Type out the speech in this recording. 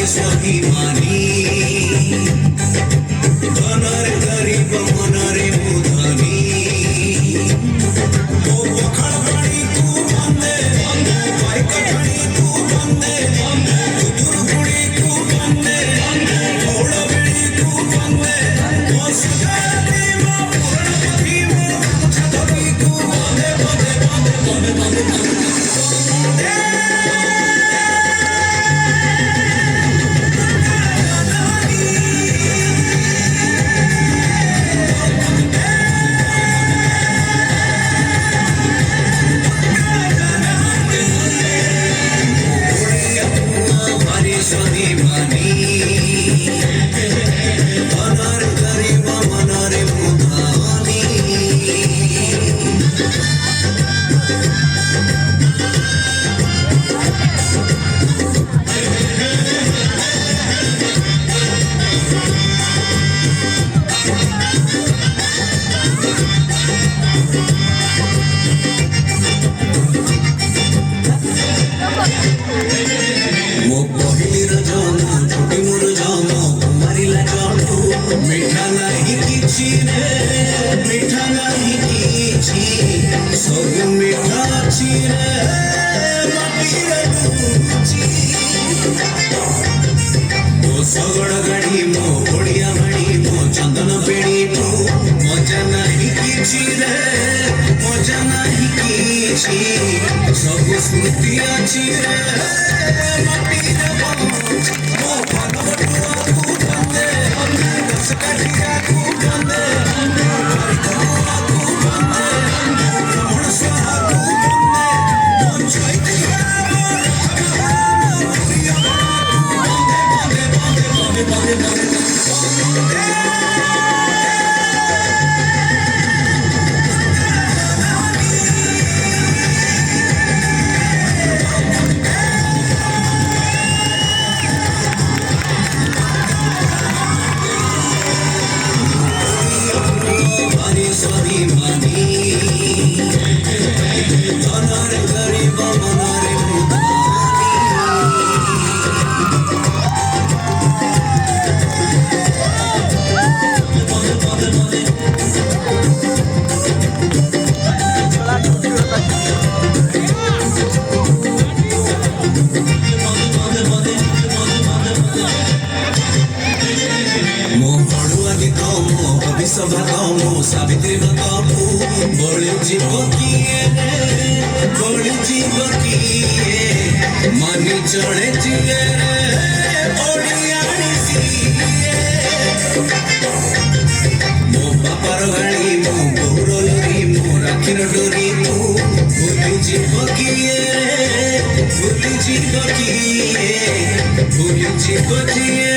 स्वाभिमानी धनरे गरीब मनरे मुधनी ओ पखाड़ी तू बंदे भाई कठाड़ी तू बंदे दुर्गुड़ी तू बंदे घोड़बड़ी तू बंदे ओ सुजाती मां पूर्ण भीम छतरी तू बंदे बंदे बंदे बंदे बंदे स्वाभिमानी धनरे गरीब मनरे मुधनी मो पहिलीर जन्म छोटी मोर जन्म मारिला जन्म मिठा नहीं किछि रे मिठा नहीं किछि सब मिठा अछि रे माटीर डुची मो सगड़ गाड़ी मो ओडिया बाड़ी मो चंदन पेड़ी मो मजा नहीं किछि रे मजा नहीं किछि सब स्मृति अछि रे स्वाभिमानी धनरे गरीब मनरे मो बड़ुआ गीत मो भविष्य भाग मो सावित्री व्रत बड़ी जीव किए बड़ी जीव किए मानी चढ़े जिए बड़ी मो बापार गाड़ी मो गौर लरी मो राखीर डोरी मो भूली जीव किए भूली जीव किए भूली जीव किए